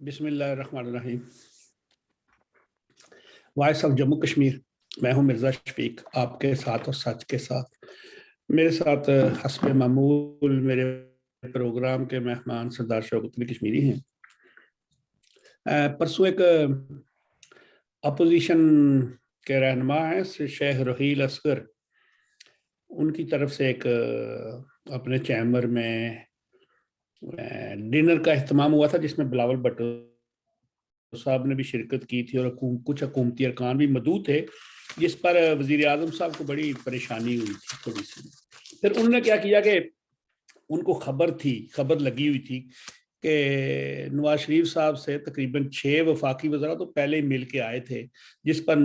बिस्मिल्लाहिर्रहमानिर्रहीम। Voice of Jammu Kashmir. मैं हूं मिर्ज़ा शफीक, आपके साथ और सच के साथ। मेरे साथ हस्ब मामूल मेरे प्रोग्राम के मेहमान सरदार शौकत अली कश्मीरी हैं। परसों एक अपोजिशन के रहनुमा हैं शेख रहील असगर, उनकी तरफ से एक अपने चैम्बर में डिनर का अहतमाम हुआ था, जिसमें बिलावल भुट्टो साहब ने भी शिरकत की थी और कुछ हुकूमती अरकान भी मौजूद थे, जिस पर वजीर आजम साहब को बड़ी परेशानी हुई थी थोड़ी सी। फिर उन्होंने क्या किया कि उनको खबर लगी हुई थी कि नवाज शरीफ साहब से तकरीबन 6 वफाकी वज़रा तो पहले ही मिल के आए थे, जिस पर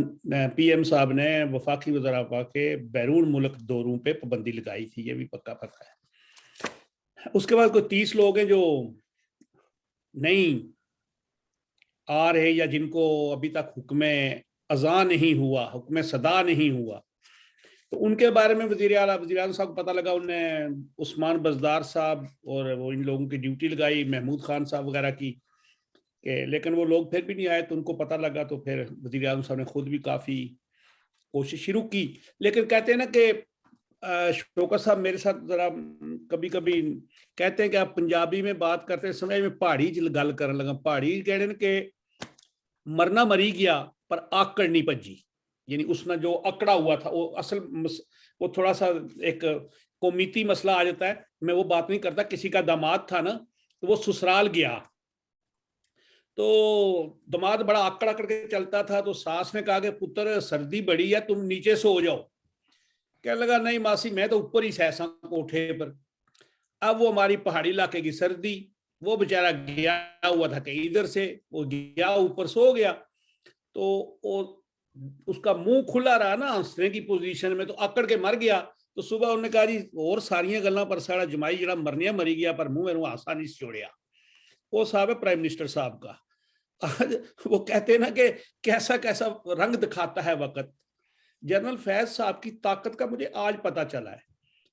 पीएम साहब ने वफाकी वज़रा के बैरून मुल्क दौरों पे पाबंदी लगाई थी। ये भी पक्का पता है। उसके बाद कोई 30 लोग हैं जो नहीं आ रहे या जिनको अभी तक हुक्म अज़ा नहीं हुआ, हुक्म सदा नहीं हुआ, तो उनके बारे में वज़ीर आज़म साहब को पता लगा। उन्होंने उस्मान बज़दार साहब और वो इन लोगों की ड्यूटी लगाई, महमूद खान साहब वगैरह की, लेकिन वो लोग फिर भी नहीं आए। तो उनको पता लगा, तो फिर वज़ीर आज़म साहब ने खुद भी काफ़ी कोशिश शुरू की। लेकिन कहते हैं ना कि शौकत साहब मेरे साथ ज़रा कभी कभी कहते हैं कि आप पंजाबी में बात करते समय में पहाड़ी गल कर लगा। पहाड़ी कहते हैं कि मरना मरी गया पर आकड़ नहीं भजी, यानी उसने जो अकड़ा हुआ था वो असल वो थोड़ा सा एक कौमीती मसला आ जाता है। मैं वो बात नहीं करता, किसी का दामाद था ना, तो वो ससुराल गया, तो दामाद बड़ा आकड़ आकड़ के चलता था, तो सास ने कहा कि पुत्र सर्दी बड़ी है, तुम नीचे सो जाओ। कहने लगा नहीं मासी, मैं तो ऊपर ही सहसा कोठे पर। अब वो हमारी पहाड़ी इलाके की सर्दी, वो बेचारा गया हुआ था कहीं इधर से, वो गया ऊपर सो गया, तो वो उसका मुंह खुला रहा ना हंसने की पोजीशन में, तो अकड़ के मर गया। तो सुबह उन्होंने कहा जी और सारिया गल्लां पर साड़ा जमाई जरा मरनिया मरी गया, पर मुंह मेरे हासा नहीं छोड़िया। वो साहब है प्राइम मिनिस्टर साहब का। आज वो कहते हैं ना कि कैसा कैसा रंग दिखाता है वक्त। जनरल फैज साहब की ताकत का मुझे आज पता चला है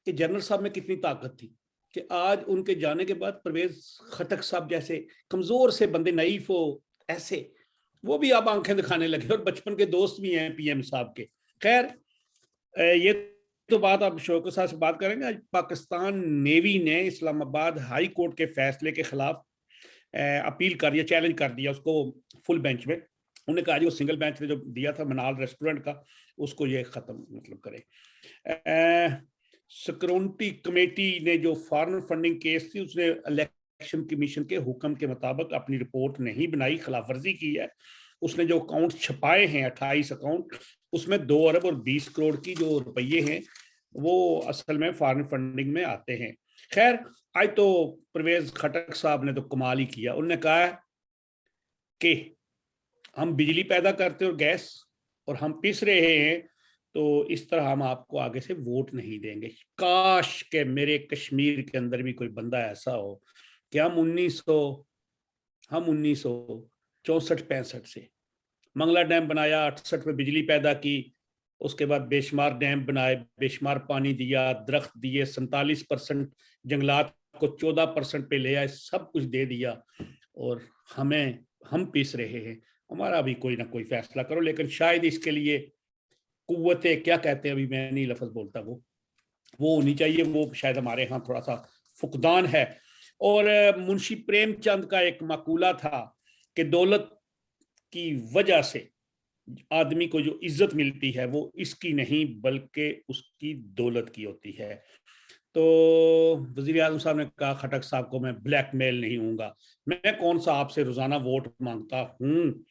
कि जनरल साहब में कितनी ताकत थी, कि आज उनके जाने के बाद परवेज खटक साहब जैसे कमजोर से बंदे, नईफ हो ऐसे, वो भी अब आंखें दिखाने लगे और बचपन के दोस्त भी हैं पीएम साहब के। खैर, ये तो बात आप शौकत साहब से बात करेंगे। आज पाकिस्तान नेवी ने इस्लामाबाद हाई कोर्ट के फैसले के खिलाफ अपील कर दिया, चैलेंज कर दिया उसको फुल बेंच में। उन्होंने कहा जी वो सिंगल बेंच ने जो दिया था मनाल रेस्टोरेंट का, उसको ये खत्म मतलब करे। सिक्योरिटी कमेटी ने जो फॉरेन फंडिंग केस थी, उसने इलेक्शन कमीशन के हुक्म के मुताबिक अपनी रिपोर्ट नहीं बनाई, खिलाफ वर्जी की है। उसने जो अकाउंट छपाए हैं 28 अकाउंट, उसमें 2 अरब और 20 करोड़ की जो रुपये हैं वो असल में फॉरेन फंडिंग में आते हैं। खैर, आज तो परवेज खटक साहब ने तो कमाल ही किया। उन्होंने कहा कि हम बिजली पैदा करते और गैस, और हम पिस रहे हैं, तो इस तरह हम आपको आगे से वोट नहीं देंगे। काश के मेरे कश्मीर के अंदर भी कोई बंदा ऐसा हो कि हम 1964-65 से मंगला डैम बनाया, 68 में बिजली पैदा की, उसके बाद बेशुमार डैम बनाए, बेशुमार पानी दिया, दरख्त दिए, 47% जंगलात को 14% पे ले आए, सब कुछ दे दिया, और हम पीस रहे हैं। हमारा भी कोई ना कोई फैसला करो। लेकिन शायद इसके लिए कुव्वते क्या कहते हैं, अभी मैं नहीं लफ्ज बोलता, वो होनी चाहिए। वो शायद हमारे यहाँ थोड़ा सा फुकदान है। और मुंशी प्रेमचंद का एक मकूला था कि दौलत की वजह से आदमी को जो इज्जत मिलती है वो इसकी नहीं बल्कि उसकी दौलत की होती है। तो वजीर आजम साहब ने कहा खटक साहब को मैं ब्लैकमेल नहीं हूँगा, मैं कौन सा आपसे रोजाना वोट मांगता हूँ,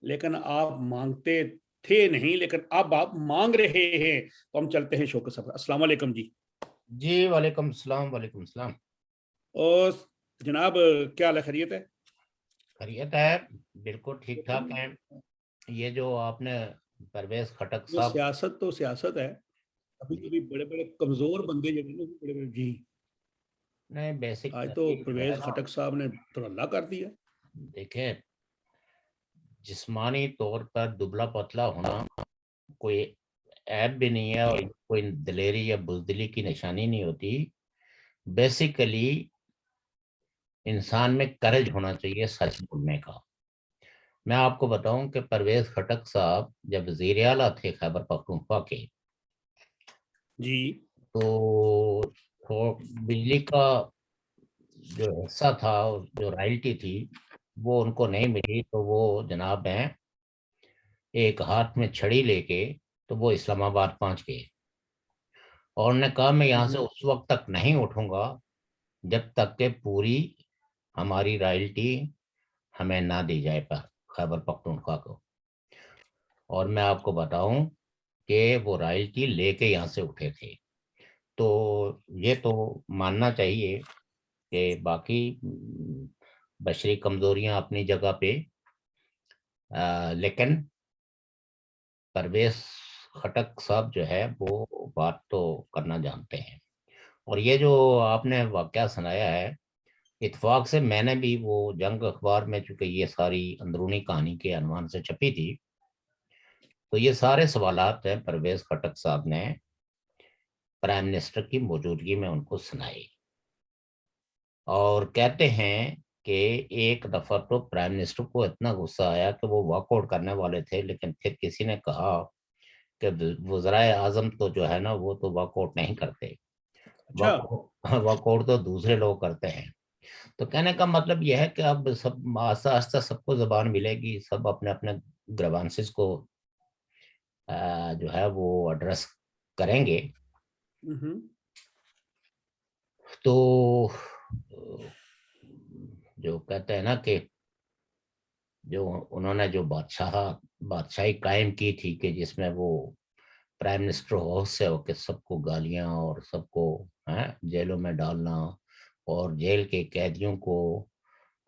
लेकिन आप मांगते थे नहीं, लेकिन अब आप मांग रहे हैं। तो हम चलते हैं शौकत साहब। अस्सलाम वालेकुम जी। जी वालेकुम सलाम, वालेकुम सलाम। और जनाब, क्या हाल है, खैरियत है? खैरियत है, बिल्कुल ठीक ठाक है। ये जो आपने परवेज खटक वो साहब। सियासत तो सियासत है। कभी जी, कभी बड़े बड़े कमजोर बंदे जो बड़े बड़े जी। नहीं, बेसिक आज तो तरीके जो है परवेज ना, खटक साहब ने तो हल्ला कर दिया। देखें, जिस्मानी तौर पर दुबला पतला होना कोई ऐब भी नहीं है और कोई दिलेरी या बुजदिली की निशानी नहीं होती। बेसिकली इंसान में करेज होना चाहिए सच बोलने का। मैं आपको बताऊं कि परवेज खटक साहब जब वजीर आला थे खैबर पख्तूनख्वा के, जी। तो बिजली का जो हिस्सा था, जो रॉयल्टी थी, वो उनको नहीं मिली। तो वो जनाब हैं एक हाथ में छड़ी लेके, तो वो इस्लामाबाद पहुंच गए और उन्होंने कहा मैं यहाँ से हम्म। उस वक्त तक नहीं उठूंगा जब तक के पूरी हमारी रॉयल्टी हमें ना दी जाए पर खैबर पख्तूनख्वा को। और मैं आपको बताऊं कि वो रॉयल्टी लेके यहाँ से उठे थे। तो ये तो मानना चाहिए कि बाकी बशरी कमजोरियां अपनी जगह पे, लेकिन परवेज खटक साहब जो है वो बात तो करना जानते हैं। और ये जो आपने वाकया सुनाया है, इत्तेफाक से मैंने भी वो जंग अखबार में, चूंकि ये सारी अंदरूनी कहानी के अनवान से छपी थी, तो ये सारे सवालात हैं परवेज खटक साहब ने प्राइम मिनिस्टर की मौजूदगी में उनको सुनाए। और कहते हैं कि एक दफा तो प्राइम मिनिस्टर को इतना गुस्सा आया कि वो वॉकआउट करने वाले थे, लेकिन फिर किसी ने कहा कि वज़राए आजम तो जो है ना वो तो वॉकआउट नहीं करते, अच्छा। वॉकआउट वॉकआउट तो दूसरे लोग करते हैं। तो कहने का मतलब यह है कि अब सब आस्ता आस्ता सबको जबान मिलेगी, सब अपने अपने ग्रवांसिस को जो है वो एड्रेस करेंगे। हम्म। तो जो कहते हैं ना कि जो उन्होंने जो बादशाही कायम की थी, कि जिसमें वो प्राइम मिनिस्टर हाउस से होकर सबको गालियां और सबको जेलों में डालना, और जेल के कैदियों को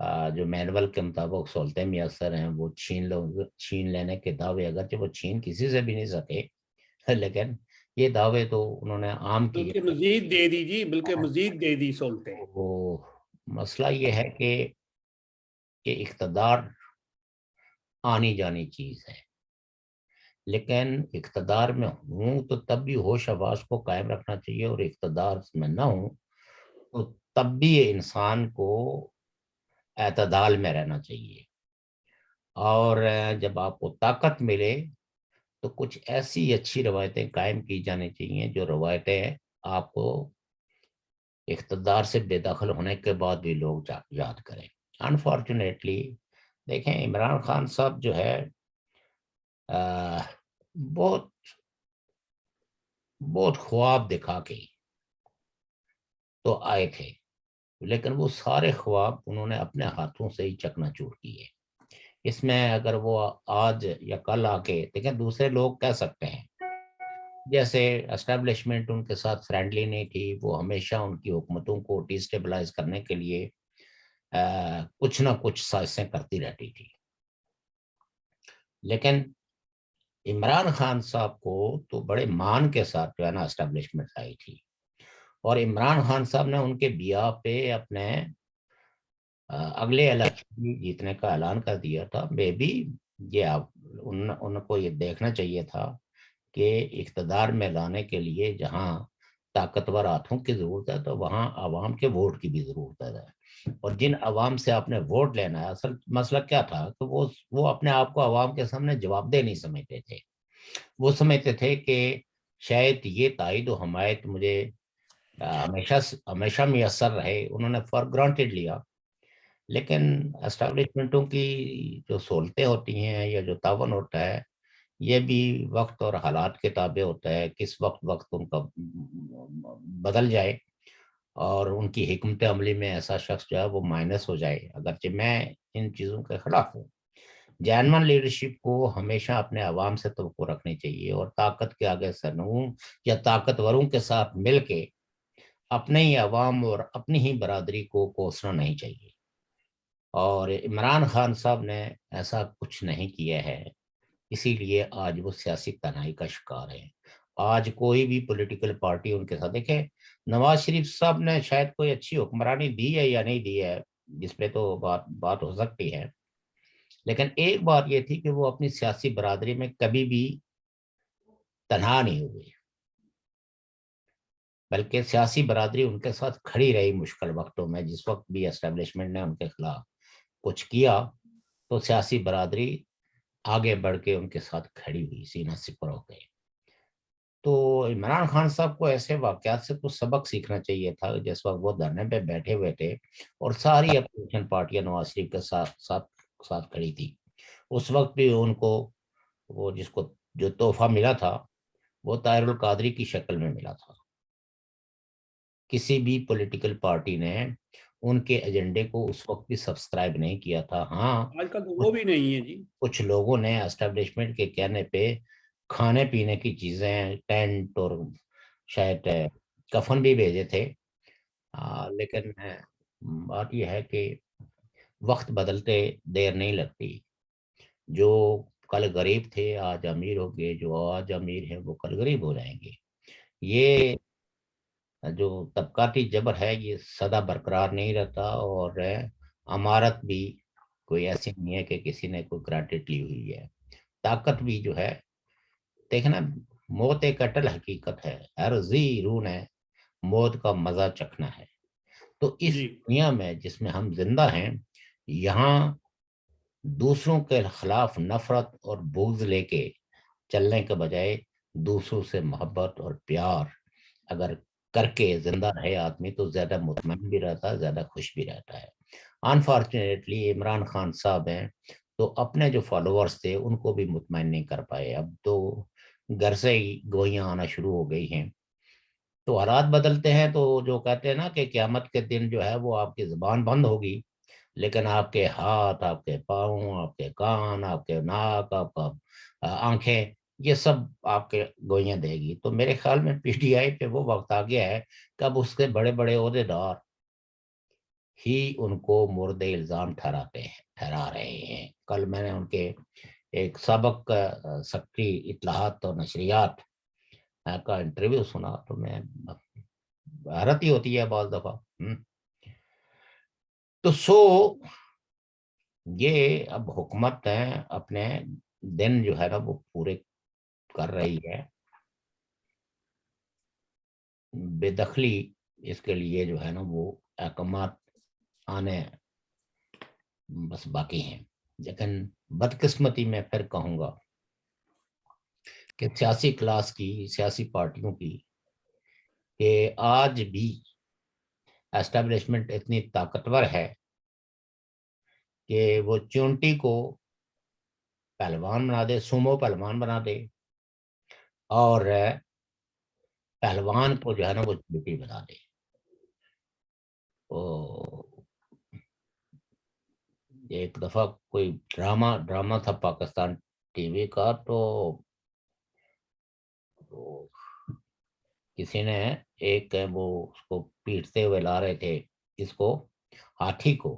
जो मैनुअल के मुताबिक सहूलतें मैसर हैं वो छीन लेने के दावे, अगरचे वो छीन किसी से भी नहीं सके लेकिन ये दावे तो उन्होंने आम किए। बल्कि मजीद दे दी जी, बल्कि मजीद दे दी सहूलतें। वो मसला ये है कि ये इख्तदार आनी जानी चीज है, लेकिन इख्तदार में हूं तो तब भी होश हवास को कायम रखना चाहिए, और इख्तदार में ना हूं तो तब भी ये इंसान को एतदाल में रहना चाहिए। और जब आपको ताकत मिले तो कुछ ऐसी अच्छी रवायतें कायम की जानी चाहिए जो रवायतें आपको इख्तदार से बेदखल होने के बाद भी लोग याद करें। अनफॉर्चुनेटली देखें, इमरान खान साहब जो है अ, बहुत बहुत ख्वाब दिखा के तो आए थे, लेकिन वो सारे ख्वाब उन्होंने अपने हाथों से ही चकनाचूर किए। इसमें अगर वो आज या कल आके देखें, दूसरे लोग कह सकते हैं जैसे एस्टेब्लिशमेंट उनके साथ फ्रेंडली नहीं थी, वो हमेशा उनकी हुकूमतों को डिस्टेबलाइज करने के लिए कुछ ना कुछ साजिशें करती रहती थी। लेकिन इमरान खान साहब को तो बड़े मान के साथ जो है ना एस्टेब्लिशमेंट आई थी, और इमरान खान साहब ने उनके बिया पे अपने अगले इलेक्शन जीतने का ऐलान कर दिया था। मे बी ये आप उनको ये देखना चाहिए था कि इक़्तिदार में लाने के लिए जहां ताकतवर हाथों की जरूरत है, तो वहां आवाम के वोट की भी जरूरत है। और जिन आवाम से आपने वोट लेना है, असल मसला क्या था कि वो अपने आप को आवाम के सामने जवाबदेह नहीं समझते थे। वो समझते थे कि शायद ये ताईद और हमायत मुझे हमेशा हमेशा मैसर रहे, उन्होंने फॉर ग्रांटेड लिया। लेकिन एस्टेब्लिशमेंटों की जो सहूलतें होती हैं या जो तावन होता है, ये भी वक्त और हालात के ताबे होता है, किस वक्त वक्त उनका बदल जाए और उनकी हिकमत अमली में ऐसा शख्स जो है वो माइनस हो जाए। अगरचे मैं इन चीज़ों के खिलाफ हूँ। जैनवन लीडरशिप को हमेशा अपने अवाम से तवक्को रखनी चाहिए, और ताकत के आगे सनूं या ताकतवरों के साथ मिलके अपने ही अवाम और अपनी ही बरादरी को कोसना नहीं चाहिए। और इमरान खान साहब ने ऐसा कुछ नहीं किया है, इसीलिए आज वो सियासी तनाई का शिकार है। आज कोई भी पॉलिटिकल पार्टी उनके साथ, देखे नवाज शरीफ साहब ने शायद कोई अच्छी हुक्मरानी दी है या नहीं दी है, जिसपे तो बात बात हो सकती है। लेकिन एक बात ये थी कि वो अपनी सियासी बरादरी में कभी भी तनहा नहीं हुए। बल्कि सियासी बरादरी उनके साथ खड़ी रही मुश्किल वक्तों में। जिस वक्त भी एस्टेब्लिशमेंट ने उनके खिलाफ कुछ किया तो सियासी बरादरी आगे बढ़ के उनके साथ खड़ी हुई, सीना सिपर हो गई। तो इमरान खान साहब को ऐसे वाकयात से कुछ सबक सीखना चाहिए था। जिस वक्त वो धरने पे बैठे हुए थे और सारी अपोजिशन पार्टियां नवाज शरीफ के साथ साथ साथ खड़ी थी, उस वक्त भी उनको वो जिसको जो तोहफा मिला था वो ताहिरुल कादरी की शक्ल में मिला था। किसी भी पॉलिटिकल पार्टी ने उनके एजेंडे को उस वक्त भी सब्सक्राइब नहीं किया था। हाँ, आजकल तो वो कुछ भी नहीं है जी। कुछ लोगों ने एस्टेब्लिशमेंट के कहने पे खाने पीने की चीजें, टेंट और शायद कफन भी भेजे थे। लेकिन बात यह है कि वक्त बदलते देर नहीं लगती। जो कल गरीब थे आज अमीर हो गए, जो आज अमीर है वो कल गरीब हो जाएंगे। ये जो तबकाती जबर है ये सदा बरकरार नहीं रहता। और अमारत भी कोई ऐसी नहीं है कि किसी ने कोई ग्रांटेड ली हुई है। ताकत भी जो है, देखना, मौत एक अटल हकीकत है, हर जी रूह ने मौत का मजा चखना है। तो इस जी दुनिया में जिसमें हम जिंदा हैं, यहाँ दूसरों के खिलाफ नफरत और बुग़्ज़ लेके चलने के बजाय दूसरों से मोहब्बत और प्यार अगर करके जिंदा रहे आदमी तो ज्यादा मुतमईन भी रहता है, ज्यादा खुश भी रहता है। अनफॉर्चुनेटली इमरान खान साहब हैं तो अपने जो फॉलोअर्स थे उनको भी मुतमईन नहीं कर पाए। अब तो घर से ही गोलियां आना शुरू हो गई हैं। तो हालात बदलते हैं तो जो कहते हैं ना कि क़यामत के दिन जो है वो आपकी जुबान बंद होगी, लेकिन आपके हाथ, आपके पाँव, आपके कान, आपके नाक, आपका आंखें, ये सब आपके गोइयां देगी। तो मेरे ख्याल में पीटीआई पे वो वक्त आ गया है कि अब उसके बड़े बड़े ओहदेदार ही उनको मुर्दे इल्जाम ठहरा रहे हैं। कल मैंने उनके एक सबक सेक्रेटरी इत्तलाहात और नशरियात का इंटरव्यू सुना तो मैं हैरत ही होती है बाज दफा। तो ये अब हुकूमत है अपने दिन जो है ना वो पूरे कर रही है। बेदखली इसके लिए जो है ना वो अहकामात आने बस बाकी हैं। लेकिन बदकिस्मती में फिर कहूंगा कि सियासी क्लास की, सियासी पार्टियों की, कि आज भी एस्टेब्लिशमेंट इतनी ताकतवर है कि वो चुनटी को पहलवान बना दे, सुमो पहलवान बना दे, और पहलवान को जो है ना वो चुनटी बना दे। तो एक दफा कोई ड्रामा ड्रामा था पाकिस्तान टीवी का, तो किसी ने एक वो उसको पीटते हुए ला रहे थे, इसको, हाथी को,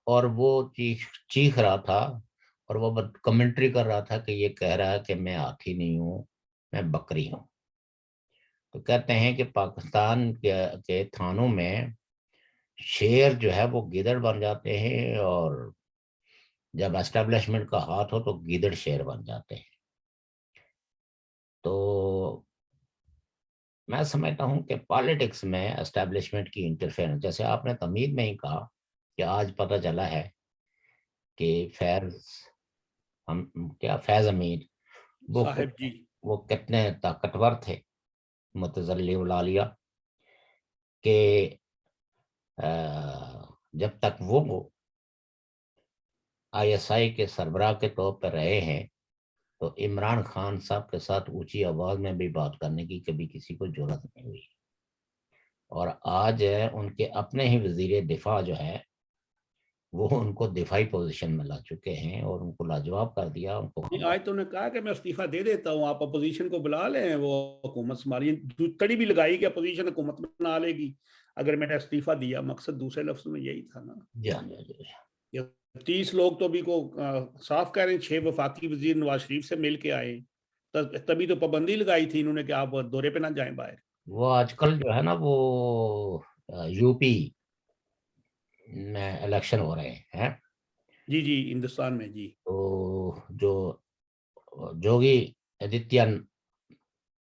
और वो चीख चीख रहा था और वो कमेंट्री कर रहा था कि ये कह रहा है कि मैं हाथी नहीं हूँ, मैं बकरी हूँ। तो कहते हैं कि पाकिस्तान के थानों में शेर जो है वो गिदड़ बन जाते हैं, और जब एस्टेब्लिशमेंट का हाथ हो तो गिदड़ शेर बन जाते हैं। तो मैं समझता हूं कि पॉलिटिक्स में एस्टेब्लिशमेंट की इंटरफेरेंस, जैसे आपने तमीद में ही कहा कि आज पता चला है कि फैज, हम क्या, फैज अमीर, वो साहब जी। वो कितने ताकतवर थे, मुतज़ल्ली उलालिया, कि जब तक वो आईएसआई के सरबराह के तौर पर रहे हैं तो इमरान खान साहब के साथ ऊंची आवाज में भी बात करने की कभी किसी को जरूरत नहीं हुई। और आज उनके अपने ही वजीर दिफा जो है वो उनको दिफाई पोजीशन में ला चुके हैं और उनको लाजवाब कर दिया, उनको नहीं, आज तो उन्होंने कहा कि मैं इस्तीफा दे देता हूँ, आप अपोजिशन को बुला लें, वो हुकूमत संभालिए। तड़ी भी लगाई कि अपोजिशन हुकूमत बना लेगी अगर मैंने इस्तीफा दिया। मकसद दूसरे लफ्ज में यही था ना। जान लीजिए। ये 30 लोग तो अभी को साफ कह रहे हैं, 6 वफाकी वजीर नवाज शरीफ से मिल के आए, तभी तो पाबंदी लगाई थी इन्होंने कि आप दौरे पे ना जाएं बाहर। वो आजकल जो है ना वो यूपी में इलेक्शन हो रहे हैं। जी जी, हिंदुस्तान में जी। तो जो जोगी आदित्यन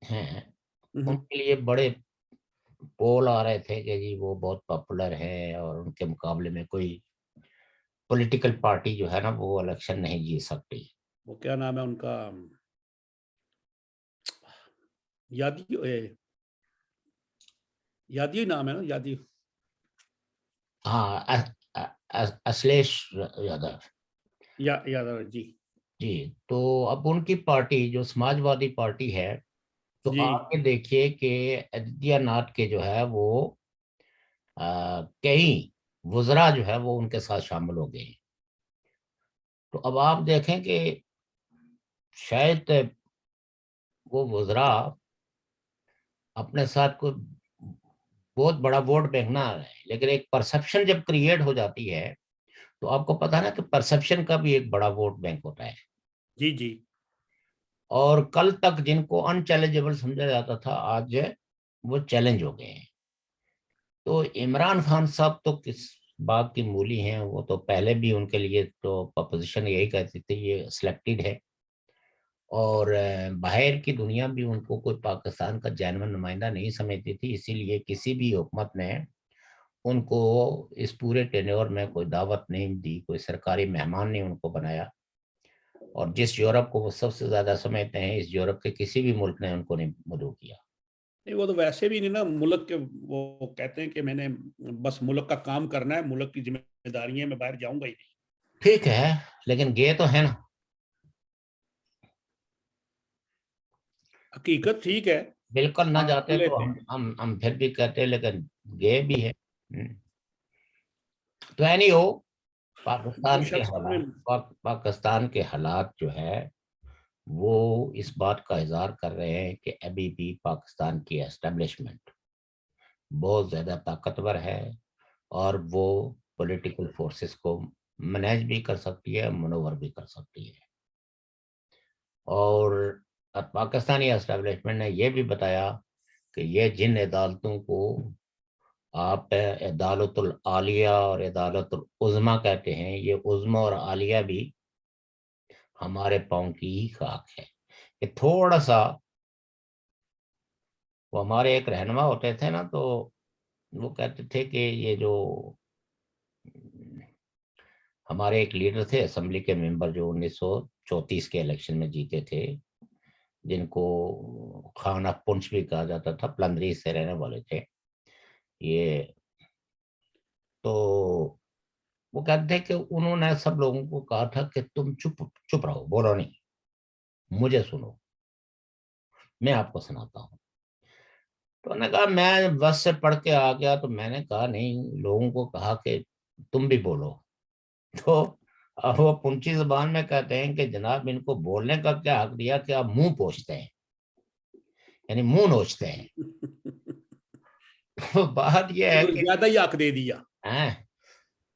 हैं हम्म, उनके लिए बड़े पोल आ रहे थे कि जी वो बहुत पॉपुलर है और उनके मुकाबले में कोई पॉलिटिकल पार्टी जो है ना वो इलेक्शन नहीं जीत सकती। वो क्या नाम है उनका, यादी, यादी नाम है ना, यादी। हाँ, अश्लेष यादव। यादव जी। जी, तो अब उनकी पार्टी जो समाजवादी पार्टी है, तो जी आगे देखिए कि आदित्यनाथ के जो है वो कई वुजरा जो है वो उनके साथ शामिल हो गए। तो अब आप देखें कि शायद वो वुजरा अपने साथ कोई बहुत बड़ा वोट बैंक ना आ रहा है, लेकिन एक परसेप्शन जब क्रिएट हो जाती है, तो आपको पता है ना कि परसेप्शन का भी एक बड़ा वोट बैंक होता है। जी जी। और कल तक जिनको अनचैलेंजेबल समझा जाता था, आज वो चैलेंज हो गए हैं। तो इमरान खान साहब तो किस बात की मूली हैं, वो तो पहले भी उनके लिए तो अपोजिशन यही कहती थी ये सिलेक्टेड है। और बाहर की दुनिया भी उनको कोई पाकिस्तान का जेन्युइन नुमाइंदा नहीं समझती थी, इसीलिए किसी भी हुकूमत ने उनको इस पूरे टेन्योर में कोई दावत नहीं दी, कोई सरकारी मेहमान नहीं उनको बनाया। और जिस यूरोप को वो सबसे ज्यादा समझते हैं, इस यूरोप के किसी भी मुल्क ने उनको नहीं मदऊ किया। नहीं, वो तो वैसे भी नहीं ना, मुल्क के वो कहते हैं कि मैंने बस मुल्क का काम करना है, मुल्क की जिम्मेदारी है, मैं बाहर जाऊंगा ही नहीं। ठीक है, लेकिन गे तो है ना। हकीकत ठीक है। बिल्कुल ना मान जाते तो लेते हैं। हम फिर भी कहते, लेकिन गे भी है। तो एनी हो, जो पाकिस्तान के शख्स अपने, हालात, पाकिस्तान के हालात जो है वो इस बात का इजहार कर रहे हैं कि अभी भी पाकिस्तान की एस्टेब्लिशमेंट बहुत ज्यादा ताकतवर है, और वो पॉलिटिकल फोर्सेस को मैनेज भी कर सकती है, मनोवर भी कर सकती है। और अब पाकिस्तानी एस्टेब्लिशमेंट ने यह भी बताया कि ये जिन अदालतों को आप अदालतुल आलिया और अदालतुल उज़्मा कहते हैं, ये उज़्मा और आलिया भी हमारे पाँव की ही खाक है। कि थोड़ा सा, वो हमारे एक रहनुमा होते थे ना, तो वो कहते थे कि ये जो हमारे एक लीडर थे असेंबली के मेंबर जो 1934 के इलेक्शन में जीते थे, जिनको खाना पुंछ भी कहा जाता था, पलंदरी से रहने वाले थे ये। तो वो कहते हैं कि उन्होंने सब लोगों को कहा था कि तुम चुप चुप रहो, बोलो नहीं, मुझे सुनो, मैं आपको सुनाता हूँ। तो उन्होंने कहा मैं बस से पढ़ के आ गया, तो मैंने कहा नहीं, लोगों को कहा कि तुम भी बोलो। तो अब वो पुंची जबान में कहते हैं कि जनाब इनको बोलने का क्या हक दिया कि आप मुंह पोछते हैं, यानी मुंह नोचते हैं। तो बात यह है तो कि ज्यादा ही हक दे दिया। हैं,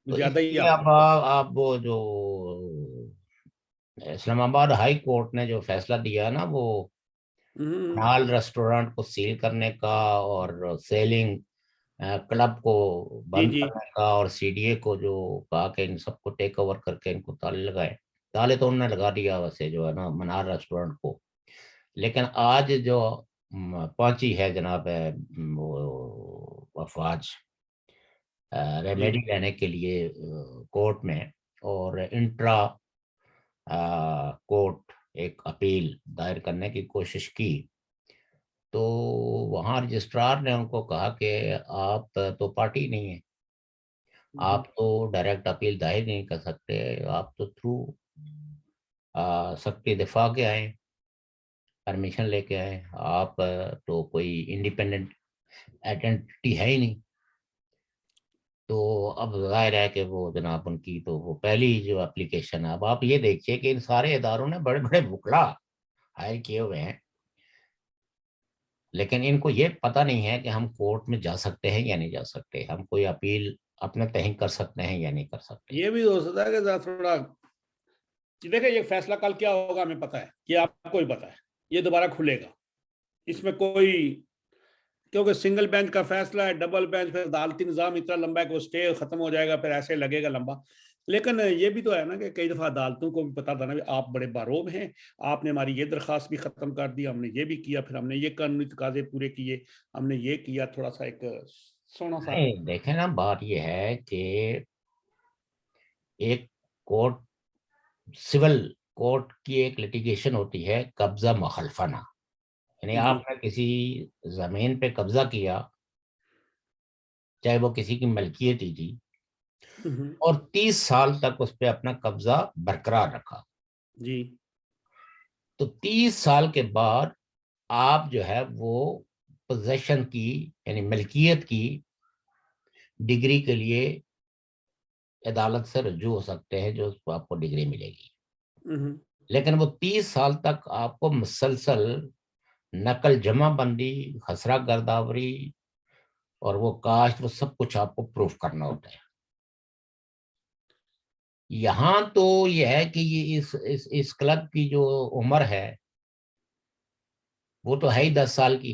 तो ज्यादा ही इसलिए हक अब दे दिया। आप वो जो इस्लामाबाद हाई कोर्ट ने जो फैसला दिया ना, वो हम्म। नाल रेस्टोरेंट को सील करने का और सेलिंग क्लब को जी बंद जी। करने का, और सीडीए को जो कहा कि इन सबको टेक ओवर करके इनको ताले लगाए। ताले तो उन्होंने लगा दिया वैसे जो है ना मनार रेस्टोरेंट को। लेकिन आज जो पहुंची है जनाब वो अफवाज जी रेमेडी लेने के लिए कोर्ट में, और इंट्रा कोर्ट एक अपील दायर करने की कोशिश की। तो वहाँ रजिस्ट्रार ने उनको कहा कि आप तो पार्टी नहीं है, हम्म। आप तो डायरेक्ट अपील दायर नहीं कर सकते, आप तो थ्रू सख्ती दिफा के आए, परमिशन लेके आए, आप तो कोई इंडिपेंडेंट आइडेंटिटी है ही नहीं। तो अब जाहिर है कि वो जनाब उनकी तो वो पहली जो एप्लीकेशन है, अब आप ये देखिए कि इन सारे इदारों ने बड़े बड़े वकला हायर किए हुए हैं, लेकिन इनको ये पता नहीं है कि हम कोर्ट में जा सकते हैं या नहीं जा सकते, हम कोई अपील अपने तहत कर सकते हैं या नहीं कर सकते। ये भी हो सकता है कि थोड़ा, देखिए ये फैसला कल क्या होगा हमें पता है, ये आपको ही पता है। ये दोबारा खुलेगा, इसमें कोई, क्योंकि सिंगल बेंच का फैसला है, डबल बेंच, फिर अदालती निजाम इतना लंबा है कि वो स्टे खत्म हो जाएगा, फिर ऐसे लगेगा लंबा। लेकिन ये भी तो है ना कि कई दफा अदालतों को भी पता था ना, आप बड़े बारोब हैं, आपने हमारी ये दरखास्त भी खत्म कर दी, हमने ये भी किया, फिर हमने ये कानूनी तकाजे पूरे किए, हमने ये किया, थोड़ा सा एक सोना सा। नहीं देखें ना, बात ये है कि एक कोर्ट, सिविल कोर्ट की एक लिटिगेशन होती है कब्जा मुखलफाना, यानी जी। आपने किसी जमीन पे कब्जा किया, चाहे वो किसी की मलकियत ही थी, हम्म, और 30 साल तक उस पे अपना कब्जा बरकरार रखा। जी। तो 30 साल के बाद आप जो है वो पोजेशन की, यानी मलकियत की डिग्री के लिए अदालत से रुजू हो सकते हैं, जो उसको आपको डिग्री मिलेगी। हम्म, लेकिन वो 30 साल तक आपको मुसलसल नकल जमाबंदी, खसरा गर्दावरी और वो कास्ट, वो सब कुछ आपको प्रूफ करना होता है। यहाँ तो ये है कि ये इस क्लब की जो उम्र है वो तो है ही 10 साल की।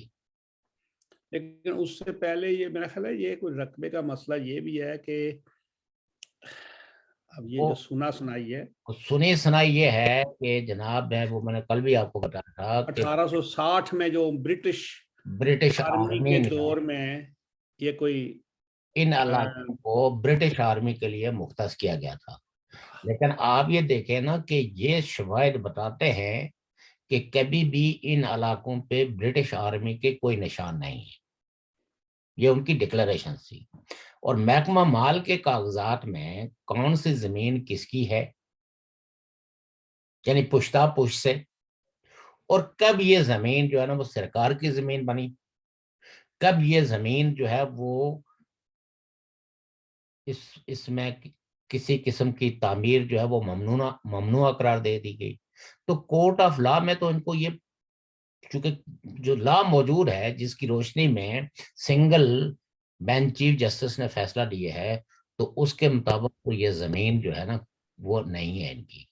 लेकिन उससे पहले ये मेरा ख्याल है ये कोई रकबे का मसला ये भी है कि अब ये वो जो सुना सुनाई है, सुनी सुनाई ये है कि जनाब, मैं वो मैंने कल भी आपको बताया था कि 1860 में जो ब्रिटिश ब्रिटिश आर्मी आर्मी के ने दौर में ये कोई इन अ, इलाकों को ब्रिटिश आर्मी के लिए मुख्तस किया गया था। लेकिन आप ये देखें ना कि ये शवाहिद बताते हैं कि कभी भी इन इलाकों पे ब्रिटिश आर्मी के कोई निशान नहीं है। ये उनकी डिक्लेरेशन थी। और महकमा माल के कागजात में कौन सी जमीन किसकी है, यानी पुश्ता पुश से, और कब ये जमीन जो है ना वो सरकार की जमीन बनी, कब ये जमीन जो है वो इसमें किसी किस्म की तामीर जो है वो ममनुआ करार दे दी गई। तो कोर्ट ऑफ लॉ में तो इनको ये, चूंकि जो लॉ मौजूद है जिसकी रोशनी में सिंगल बेंच चीफ जस्टिस ने फैसला दिया है, तो उसके मुताबिक तो ये जमीन जो है ना वो नहीं है इनकी।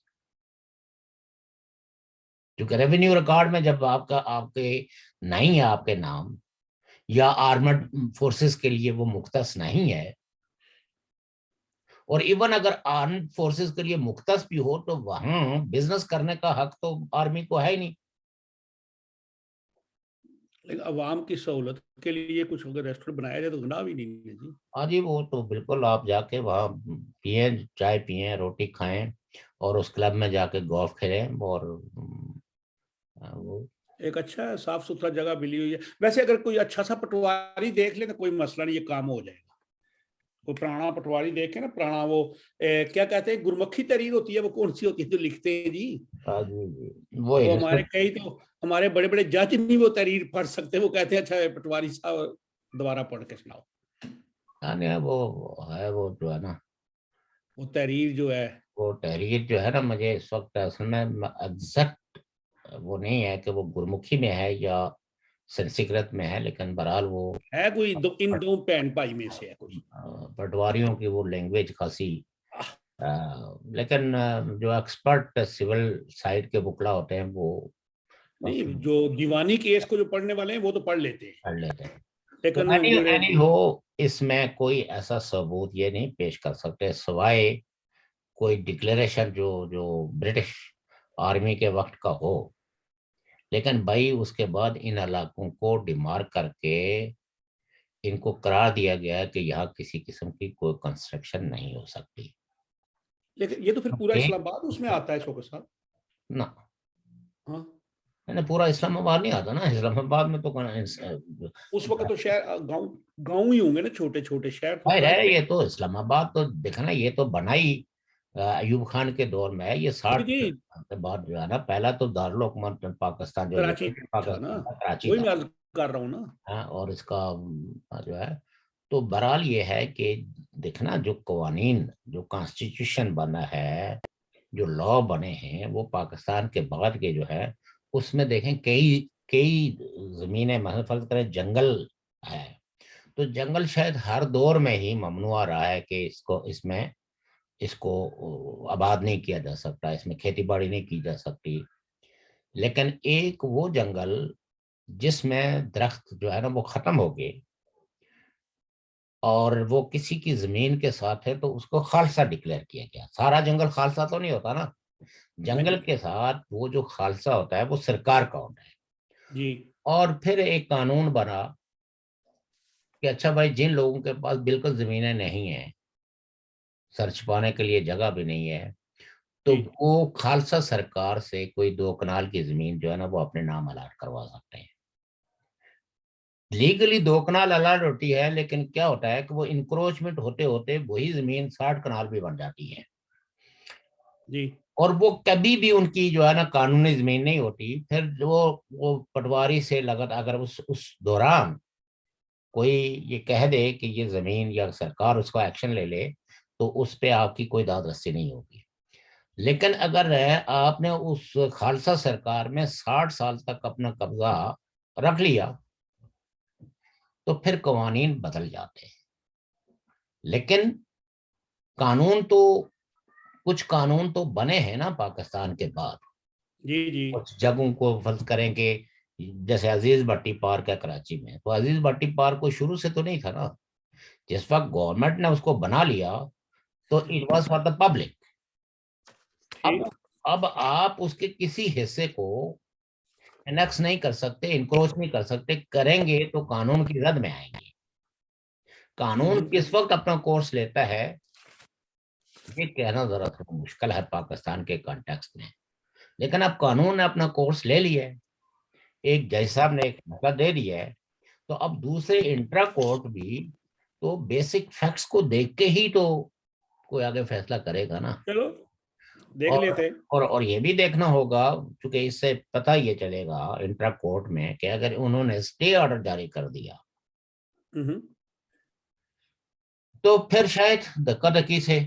क्योंकि रेवेन्यू रिकॉर्ड में जब आपका आपके नहीं है आपके नाम, या आर्मड फोर्सेस के लिए वो मुख्तस नहीं है, और इवन अगर आर्म्ड फोर्सेस के लिए मुख्तस भी हो तो वहां बिजनेस करने का हक तो आर्मी को है ही नहीं। लेकिन अवाम की सहूलत के लिए कुछ अगर रेस्टोरेंट बनाया जाए तो गुनाह भी नहीं है जी। हाँ जी, वो तो बिल्कुल, आप जाके वहाँ पिए, चाय पिए, रोटी खाएं, और उस क्लब में जाके गोल्फ खेलें, और वो एक अच्छा साफ सुथरा जगह मिली हुई है। वैसे अगर कोई अच्छा सा पटवारी देख ले तो कोई मसला नहीं, ये काम हो जाएगा। कोई पुराना पटवारी देखे ना, पुराना वो क्या कहते हैं, गुरमुखी तहरीर होती है, वो कौन सी होती है जो लिखते हैं जी? हाँ जी, वो वो हमारे इलिस्ट्रेट। कई तो हमारे बड़े बड़े जज नहीं वो तहरीर पढ़ सकते, वो कहते हैं अच्छा पटवारी साहब दोबारा पढ़ के सुनाओ। यानी वो है, वो जो है ना, वो तहरीर जो है, वो तहरीर जो है ना, मुझे इस वक्त असल में एग्जैक्ट वो नहीं है कि वो गुरमुखी में है या संस्कृत में है, लेकिन बहरहाल वो कोई इन दो बहन भाई में से है कोई। पटवारियों की वो लैंग्वेज खासी, लेकिन जो एक्सपर्ट सिविल साइड के बुकला होते हैं वो नहीं, काफी जो दीवानी केस को जो पढ़ने वाले हैं वो तो पढ़ लेते हैं, पढ़ लेते हैं। तो लेकिन एनी जोड़े एनी हो, इसमें कोई ऐसा सबूत ये नहीं पेश कर सकते सवाए कोई डिक्लेरेशन जो जो ब्रिटिश आर्मी के वक्त का हो। लेकिन भाई उसके बाद इन इलाकों को डिमार्क करके इनको करार दिया गया है कि यहाँ किसी किस्म की कोई कंस्ट्रक्शन नहीं हो सकती। लेकिन ये तो फिर पूरा ओके इस्लामाबाद उसमें आता है शौकत साहब। ना, हाँ, मैंने पूरा इस्लामाबाद नहीं आता ना, इस्लामाबाद में तो उस वक्त तो शहर गांव गांव ही होंगे ना, छोटे छोटे शहर तो खैर बड़े है, बड़े। ये तो इस्लामाबाद तो देखा ना, ये तो बना ही अयूब खान के दौर में है। ये जी 60 जी, के बाद जो है ना, पहला तो दारुल हुकूमत पाकिस्तान जो कराची यूनाइटेड था ना, पाकिस्तान था, कराची वही था। मैं अर्ज कर रहा हूँ ना। हाँ, और इसका जो है, तो बहरहाल ये है कि देखना, जो कवानीन, जो कॉन्स्टिट्यूशन बना है, जो लॉ बने हैं, वो पाकिस्तान के बाद के जो है उसमें देखें कई कई जमीनें, मतलब फर्ज करें जंगल है, तो जंगल शायद हर दौर में ही ममनुआ रहा है कि इसको आबाद नहीं किया जा सकता, इसमें खेती बाड़ी नहीं की जा सकती। लेकिन एक वो जंगल जिसमें दरख्त जो है ना वो खत्म हो गए, और वो किसी की जमीन के साथ है तो उसको खालसा डिक्लेयर किया गया। सारा जंगल खालसा तो नहीं होता ना, जंगल नहीं। के साथ वो जो खालसा होता है वो सरकार का होता है। जी। और फिर एक कानून बना कि अच्छा भाई, जिन लोगों के पास बिल्कुल जमीनें नहीं है, सर छुपाने के लिए जगह भी नहीं है, तो जी। वो खालसा सरकार से कोई 2 कनाल की जमीन जो है ना वो अपने नाम अलाट करवा सकते हैं। लीगली 2 कनाल अलाट होती है, लेकिन क्या होता है कि वो इंक्रोचमेंट होते होते वही जमीन 60 कनाल भी बन जाती है। जी। और वो कभी भी उनकी जो है ना कानूनी जमीन नहीं होती। फिर जो वो पटवारी से लगातार अगर उस दौरान कोई ये कह दे कि ये जमीन, या सरकार उसका एक्शन ले ले, तो उस पे आपकी कोई दाद रस्सी नहीं होगी। लेकिन अगर आपने उस खालसा सरकार में 60 साल तक अपना कब्जा रख लिया, तो फिर कवानीन बदल जाते हैं। लेकिन कानून तो, कुछ कानून तो बने हैं ना पाकिस्तान के बाद। जी। जी। कुछ जगहों को फर्ज करेंगे, जैसे अजीज भट्टी पार्क है कराची में, तो अजीज भट्टी पार्क को शुरू से तो नहीं था ना। जिस वक्त गवर्नमेंट ने उसको बना लिया तो it was for the public. अब ठीक। अब आप उसके किसी हिस्से को एनेक्स नहीं कर सकते, इनक्रोच नहीं कर सकते। करेंगे तो कानून की जद में आएंगे। कानून हम्म। किस वक्त अपना कोर्स लेता है, ये कहना जरा थोड़ा मुश्किल है पाकिस्तान के कॉन्टेक्स्ट में। लेकिन अब कानून ने अपना कोर्स ले लिया है, एक जज साहब ने एक मौका दे दिया है, तो अब दूसरे इंट्रा कोर्ट भी तो बेसिक फैक्ट्स को देख के ही तो कोई आगे फैसला करेगा ना। चलो देख और लेते हैं। और ये भी देखना होगा, क्योंकि इससे पता ये चलेगा इंट्रा कोर्ट में कि अगर उन्होंने स्टे ऑर्डर जारी कर दिया हम्म। तो फिर शायद धक्का धक्की से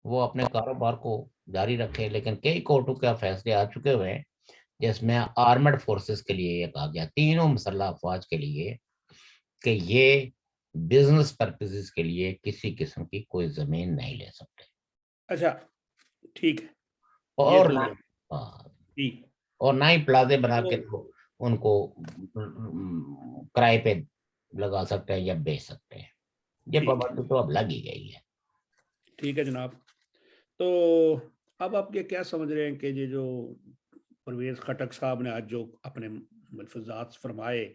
वो अपने कारोबार को जारी रखे। लेकिन कई कोर्टों के फैसले आ चुके हुए हैं, जिसमें आर्मड फोर्सेस के लिए ये कहा गया, तीनों मुसल्ह अफवाज के लिए, कि ये बिजनेस पर्पसेस के लिए किसी किस्म की कोई जमीन नहीं ले सकते। अच्छा। ठीक है। ये और तो ना, जो हाँ, ठीक। और ना ही प्लाजे बना तो के तो उनको किराए पे लगा सकते हैं या बेच सकते हैं। ये ठीक है। पाबंदी तो अब लग ही गई है। ठीक है जनाब। तो अब आप ये क्या समझ रहे हैं कि ये जो परवेज खटक साहब ने आज जो अपने मलफूजात फरमाए,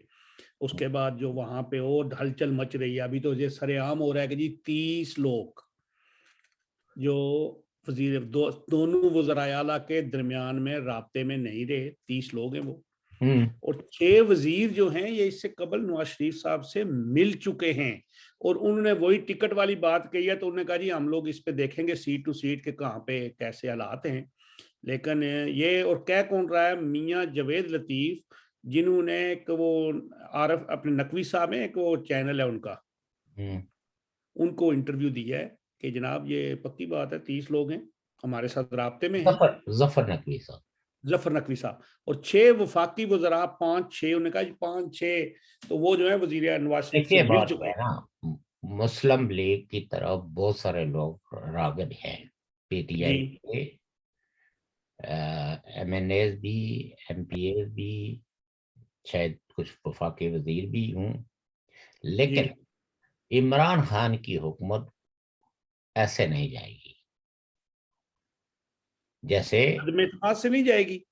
उसके बाद जो वहां पे और हलचल मच रही है, अभी तो ये सरेआम हो रहा है कि जी 30 लोग जो वजीर दोनों वज़राए आला के दरमियान में राब्ते में नहीं रहे, 30 लोग हैं वो। हम्म। और 6 वजीर जो हैं ये इससे कबल नवाज शरीफ साहब से मिल चुके हैं, और उन्होंने वही टिकट वाली बात कही है। तो उन्होंने कहा जी हम लोग इस पे देखेंगे सीट टू सीट के कहाँ पे कैसे हालात हैं। लेकिन ये और कह कौन रहा है, मियाँ जावेद लतीफ, जिन्होंने एक वो आरफ अपने नकवी साहब है, एक वो चैनल है उनका, हम्म। उनको इंटरव्यू दिया है कि जनाब ये पक्की बात है 30 लोग हैं हमारे साथ राब्ते में हैं। जफर जफर नकवी साहब। जफर नकवी साहब और 6 वफाकी वज़रा, 5-6, उन्होंने कहा जी 5-6 तो वो जो है वजीर नवाज शरीफ से देखिए, मिल बात चुके है हैं। ना, मुस्लिम लीग की तरफ बहुत सारे लोग रागिब हैं, जी। पीटीआई के एमएनएस भी, एमपीएस भी, शायद कुछ वफाकी वजीर भी हूँ। जी। लेकिन इमरान खान की हुकूमत ऐसे नहीं जाएगी जैसे। अदम एतमाद से नहीं जाएगी।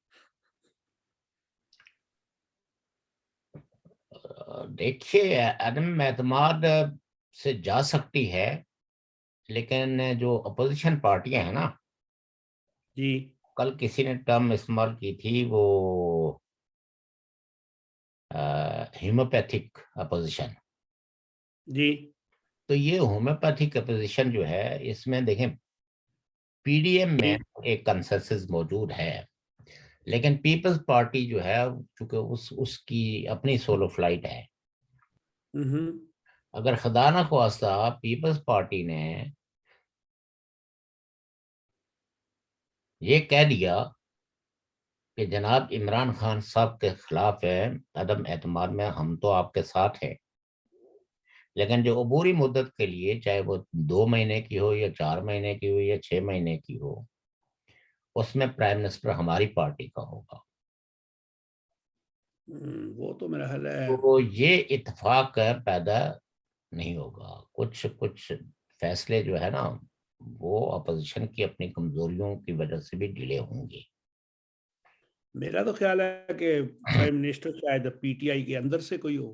देखिए, अदम एतमाद से जा सकती है, लेकिन जो अपोजिशन पार्टियां हैं ना, जी। कल किसी ने टर्म इस्तेमाल की थी, वो होम्योपैथिक अपोजिशन। जी। तो ये होम्योपैथिक अपोजिशन जो है, इसमें देखें, पीडीएम में जी। एक कंसेंसस मौजूद है, लेकिन पीपल्स पार्टी जो है, चूंकि उसकी अपनी सोलो फ्लाइट है। हम्म। अगर खुदा न ख्वास्ता पीपल्स पार्टी ने ये कह दिया कि जनाब इमरान खान साहब के खिलाफ है अदम एतमाद में, हम तो आपके साथ हैं, लेकिन जो अबूरी मुद्दत के लिए, चाहे वो 2 महीने की हो या 4 महीने की हो या 6 महीने की हो, उसमें प्राइम मिनिस्टर हमारी पार्टी का होगा। वो तो मेरा ख्याल है। तो ये इत्तेफाक पैदा नहीं होगा। कुछ कुछ फैसले जो है ना, वो अपोजिशन की अपनी कमजोरियों की वजह से भी डिले होंगे। मेरा तो ख्याल है कि प्राइम मिनिस्टर शायद पीटीआई के अंदर से कोई हो।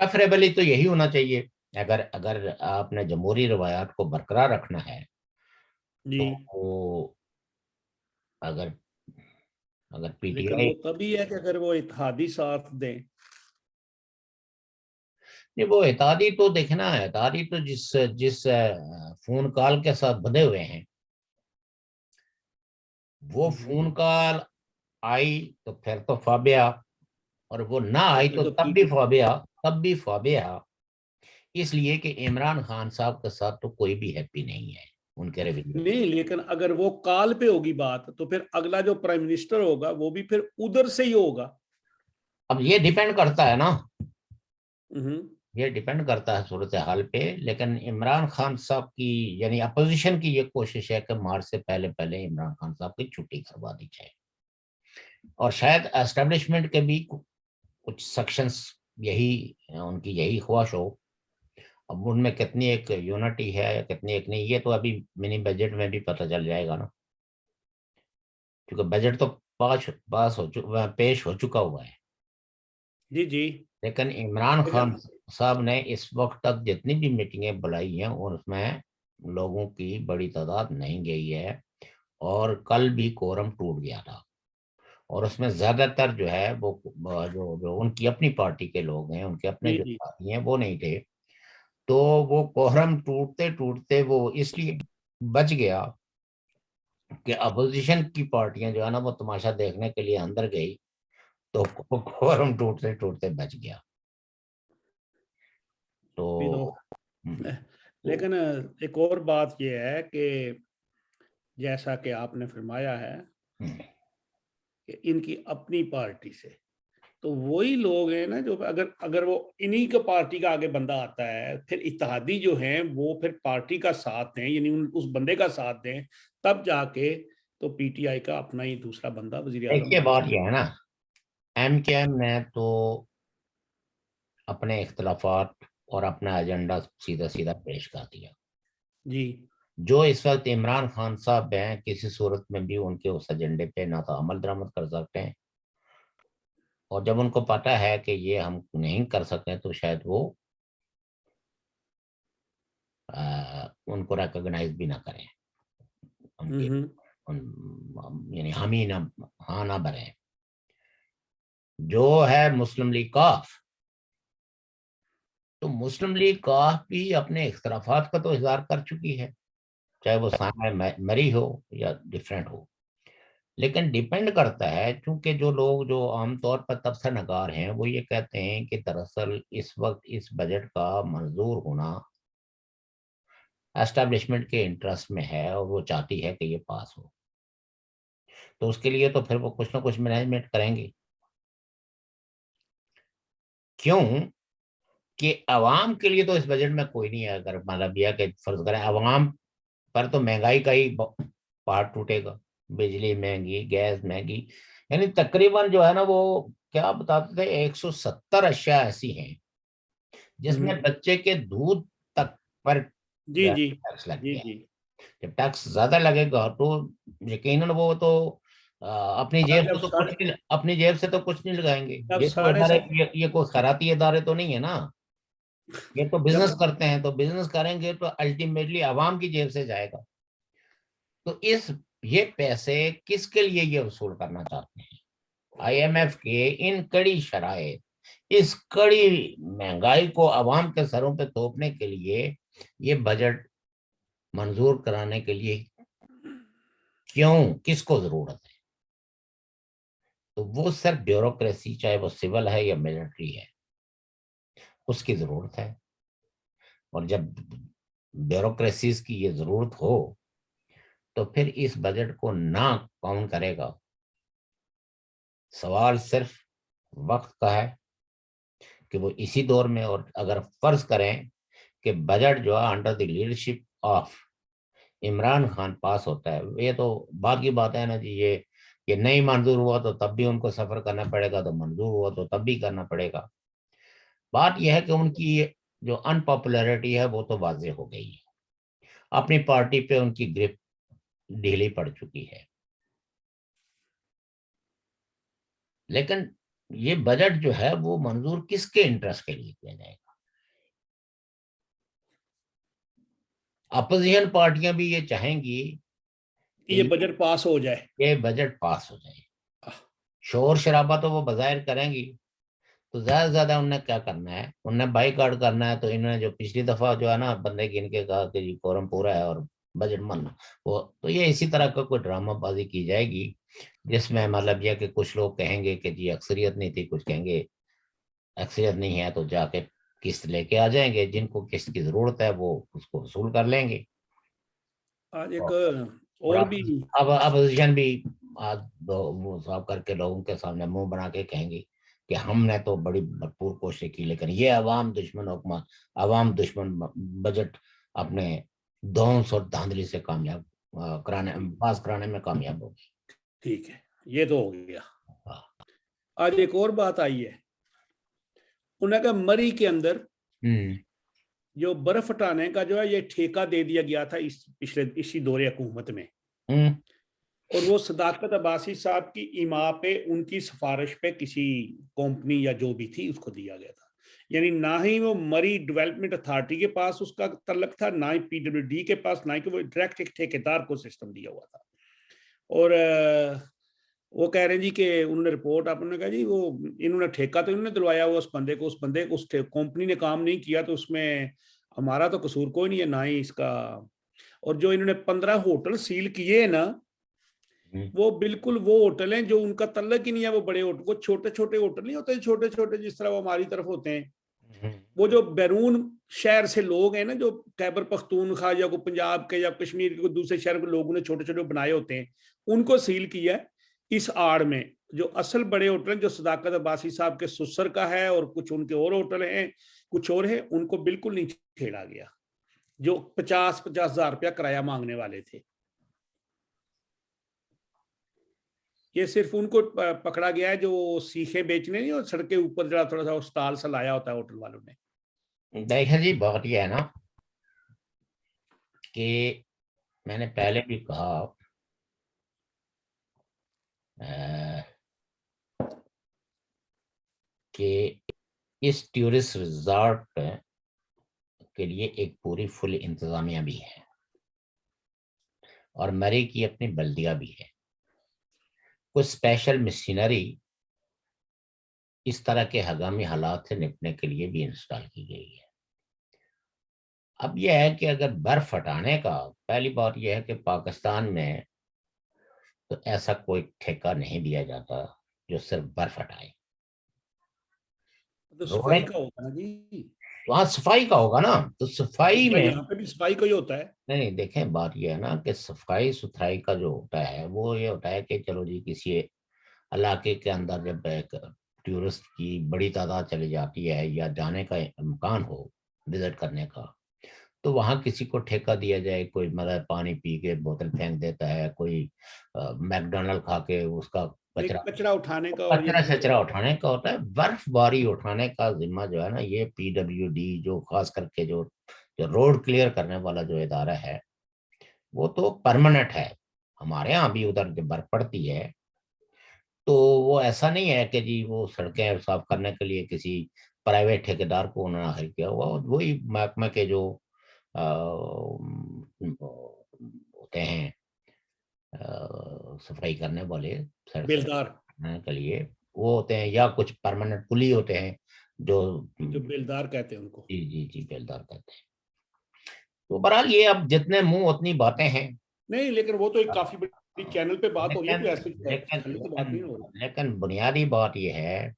प्रेफरेबली तो यही होना चाहिए। अगर अगर आपने जमहूरी रवायात को बरकरार रखना है, जी। तो अगर अगर लेकिन पीटीआई, वो तभी है कि अगर वो इत्तेहादी साथ दें। नहीं वो इत्तेहादी तो देखना है, इत्तेहादी तो जिस जिस फोन कॉल के साथ बंधे हुए हैं, वो फोन कॉल आई तो फिर तो फाबिया, और वो ना तो आई फिर तो तो तब भी पीटी फाबिया, तब भी फाबिया। इसलिए कि इमरान खान साहब के साथ तो कोई भी हैप्पी नहीं है उनके रवैये से। नहीं, लेकिन अगर वो काल पे होगी बात तो फिर अगला जो प्राइम मिनिस्टर होगा वो भी फिर उधर से ही होगा। अब ये डिपेंड करता है ना, हम्म। ये डिपेंड करता है सूरत हाल पे। लेकिन इमरान खान साहब की, यानी अपोजिशन की ये कोशिश है कि मार्च से पहले पहले इमरान खान साहब की छुट्टी करवा दी जाए। और शायद एस्टेब्लिशमेंट के भी कुछ सेक्शंस यही, उनकी यही ख्वाहिश हो। अब उनमें कितनी एक यूनिटी है या कितनी एक नहीं, ये तो अभी मिनी बजट में भी पता चल जाएगा ना, क्योंकि बजट तो पास हो चुका, पेश हो चुका हुआ है। जी जी। लेकिन इमरान लेकिन खान साहब ने इस वक्त तक जितनी भी मीटिंगें बुलाई हैं उसमें लोगों की बड़ी तादाद नहीं गई है। और कल भी कोरम टूट गया था, और उसमें ज्यादातर जो है वो जो जो उनकी अपनी पार्टी के लोग हैं, उनके अपने जी जो जी। साथी हैं वो नहीं थे। तो वो कोहरम टूटते टूटते वो इसलिए बच गया कि अपोजिशन की पार्टियां जो है ना वो तमाशा देखने के लिए अंदर गई, तो कोहरम टूटते टूटते बच गया। भी तो। तो हम्म, तो लेकिन एक और बात यह है कि जैसा कि आपने फरमाया है हम्म, कि इनकी अपनी पार्टी से, तो वही लोग हैं ना जो अगर अगर वो इन्हीं के पार्टी का आगे बंदा आता है, फिर इत्तेहादी जो हैं वो फिर पार्टी का साथ दें, यानी उस बंदे का साथ दें, तब जाके तो पीटीआई का अपना ही दूसरा बंदा वजीर आजम देखिए बन बात यह सकता है ना, एमकेएम ने तो अपने इख्तलाफात और अपना एजेंडा सीधा सीधा पेश कर दिया। है। जी। जो इस वक्त इमरान खान साहब हैं, किसी सूरत में भी उनके उस एजेंडे पे ना तो अमल दरामद कर सकते हैं, और जब उनको पता है कि ये हम नहीं कर सकते तो शायद वो उनको रिकॉग्नाइज भी ना करें, उनके हम्म। यानी हम ही ना, हाँ ना भरें। जो है मुस्लिम लीग काफ, तो मुस्लिम लीग काफ भी अपने इख्तलाफात का तो इजहार कर चुकी है, चाहे वो सामने मरी हो या डिफरेंट हो। लेकिन डिपेंड करता है, क्योंकि जो लोग जो आमतौर पर तबसरा नगार हैं वो ये कहते हैं कि दरअसल इस वक्त इस बजट का मंजूर होना एस्टेब्लिशमेंट के इंटरेस्ट में है, और वो चाहती है कि ये पास हो। तो उसके लिए तो फिर वो कुछ ना कुछ मैनेजमेंट करेंगे। क्यों कि अवाम के लिए तो इस बजट में कोई नहीं है। अगर मतलब यह कि फर्ज करें अवाम पर, तो महंगाई का ही पहाड़ टूटेगा। बिजली महंगी, गैस महंगी, यानी तकरीबन जो है ना वो क्या बताते थे, 170 अशिया ऐसी हैं जिसमें हम्म। बच्चे के दूध तक पर जी जो है जी। टैक्स लग जी गया जी। है। जब टैक्स ज्यादा लगेगा तो यकीनन वो तो अपनी तब जेब जब से तो कुछ साढ़े नहीं, अपनी जेब से तो कुछ नहीं लगाएंगे। जब ये तो साढ़े इदारे, सात ये कोई खैराती इदारे तो नहीं है ना, ये तो बिजनेस जब करते हैं। तो बिजनेस करेंगे तो अल्टीमेटली आवाम की जेब से जाएगा। तो इस ये पैसे किसके लिए ये वसूल करना चाहते हैं? आईएमएफ के इन कड़ी शराइत, इस कड़ी महंगाई को आवाम के सरों पे थोपने के लिए ये बजट मंजूर कराने के लिए क्यों, किसको जरूरत है? तो वो सिर्फ ब्यूरोक्रेसी, चाहे वो सिविल है या मिलिट्री है, उसकी जरूरत है। और जब ब्यूरोक्रेसीज की ये जरूरत हो, तो फिर इस बजट को ना कौन करेगा? सवाल सिर्फ वक्त का है कि वो इसी दौर में, और अगर फर्ज करें कि बजट जो है under the leadership of Imran Khan pass होता है, ये तो बात की बात है ना जी। ये नहीं मंजूर हुआ तो तब भी उनको सफर करना पड़ेगा, तो मंजूर हुआ तो तब भी करना पड़ेगा। बात यह है कि उनकी जो अनपॉपुलैरिटी है वो तो वाज़ेह हो गई है, अपनी पार्टी पे उनकी ग्रिप ढीली पड़ चुकी है। लेकिन ये बजट जो है वो मंजूर किसके इंटरेस्ट के लिए किया जाएगा? अपोजिशन पार्टियां भी ये चाहेंगी कि ये कि बजट पास हो जाए। ये बजट पास हो जाए। शोर शराबा तो वो बाज़ाहिर करेंगी, तो ज्यादा से ज्यादा उन्हें क्या करना है, उन्हें बाईकाट करना है। तो इन्होंने जो पिछली दफा जो है ना बंदे गिन के कहा कि जी कोरम पूरा है और बजट मन, वो तो ये इसी तरह का कोई ड्रामाबाजी की जाएगी, जिसमें मतलब यह कि कुछ लोग कहेंगे कि जी अक्सरियत नहीं थी, कुछ कहेंगे अक्सरियत नहीं है तो जाके किस्त लेके आ जाएंगे, जिनको किस्त की जरूरत है वो उसको वसूल कर लेंगे। आज एक और और भी। अब अपोजिशन भी आज वो साफ करके लोगों के सामने मुंह बना के कहेंगे कि हमने तो बड़ी भरपूर कोशिश की, लेकिन ये अवाम दुश्मन हुकूमत, अवाम दुश्मन बजट अपने धौंस और धांधली से कामयाब कराने, पास कराने में कामयाब होगी। ठीक है, ये तो हो गया। हाँ। आज एक और बात आई है, उन्होंने कहा मरी के अंदर हम्म। जो बर्फ हटाने का जो है ये ठेका दे दिया गया था इस पिछले इसी दौरे हुकूमत में। हम्म। और वो सदाकत अब्बासी साहब की इमा पे उनकी सिफारिश पे किसी कंपनी या जो भी थी उसको दिया गया था। यानी ना ही वो मरी डेवलपमेंट अथॉरिटी के पास उसका तल्लक था, ना ही पीडब्ल्यूडी के पास, ना ही कि वो डायरेक्ट एक ठेकेदार को सिस्टम दिया हुआ था। और वो कह रहे हैं जी कि उन्होंने रिपोर्ट आपने कहा जी वो इन्होंने ठेका तो इन्होंने दिलवाया हुआ उस बंदे को, उस कंपनी ने काम नहीं किया, तो उसमें हमारा तो कसूर कोई नहीं है ना ही इसका। और जो इन्होंने 15 होटल सील किए ना, हम्म। वो बिल्कुल वो होटल हैं जो उनका तल्लक ही नहीं है वो बड़े होटल, वो छोटे छोटे होटल नहीं होते, छोटे छोटे जिस तरह वो हमारी तरफ होते हैं। हम्म। वो जो बैरून शहर से लोग हैं ना, जो खैबर पख्तूनख्वा या कोई पंजाब के या कश्मीर के कोई दूसरे शहर के लोगों ने छोटे छोटे बनाए होते हैं, उनको सील किया है इस आड़ में। जो असल बड़े होटल हैं, जो सदाकत अब्बासी साहब के सुसर का है और कुछ उनके और होटल हैं, कुछ और है, उनको बिल्कुल नहीं छेड़ा गया, जो 50,000 रुपया किराया मांगने वाले थे। ये सिर्फ उनको पकड़ा गया है जो सीखे बेचने नहीं, और सड़क के ऊपर जरा थोड़ा सा स्टॉल सा लाया होता है होटल वालों ने। देखिए जी, बात यह है ना कि मैंने पहले भी कहा कि इस टूरिस्ट रिजॉर्ट के लिए एक पूरी फुल इंतजामिया भी है और मरी की अपनी बल्दिया भी है। कुछ स्पेशल मशीनरी इस तरह के हंगामी हालात से निपटने के लिए भी इंस्टॉल की गई है। अब यह है कि अगर बर्फ हटाने का, पहली बात यह है कि पाकिस्तान में तो ऐसा कोई ठेका नहीं दिया जाता जो सिर्फ बर्फ हटाए। तो रोडें, सफाई का होगा ना जी। वहां सफाई का होगा ना, तो सफाई तो में यहाँ पे भी सफाई का ही होता है। नहीं, देखें बात यह है ना कि सफाई सुथराई का जो होता है वो ये होता है कि चलो जी किसी इलाके के अंदर जब एक टूरिस्ट की बड़ी तादाद चली जाती है या जाने का इम्कान हो विजिट करने का, तो वहां किसी को ठेका दिया जाए, कोई मतलब पानी पी के बोतल फेंक देता है, कोई मैकडोनल्ड खा के उसका एक कचरा, कचरा उठाने का और ये कचरा चीजें। शचरा उठाने का होता है। बर्फबारी उठाने का जिम्मा जो है ना ये पीडब्ल्यूडी, जो खास करके जो जो रोड क्लियर करने वाला जो इदारा है वो तो परमानेंट है। हमारे यहाँ भी उधर जब बर्फ पड़ती है तो वो ऐसा नहीं है कि जी वो सड़कें साफ करने के लिए किसी प्राइवेट ठेकेदार को उन्होंने हायर किया हुआ, वही महकमे के जो होते हैं सफाई करने वाले, सड़क बेलदार, करने के लिए वो होते हैं, या कुछ परमानेंट कुली होते हैं जो जो बेलदार कहते हैं उनको। जी जी जी बेलदार कहते हैं। तो बहरहाल ये अब जितने मुंह उतनी बातें हैं। नहीं, लेकिन वो तो एक काफी बड़ी चैनल पे बात हो रही है, लेकिन कोई ऐसी लेकिन खाली तो बात लेकिन नहीं हो रही। लेकिन बुनियादी बात यह है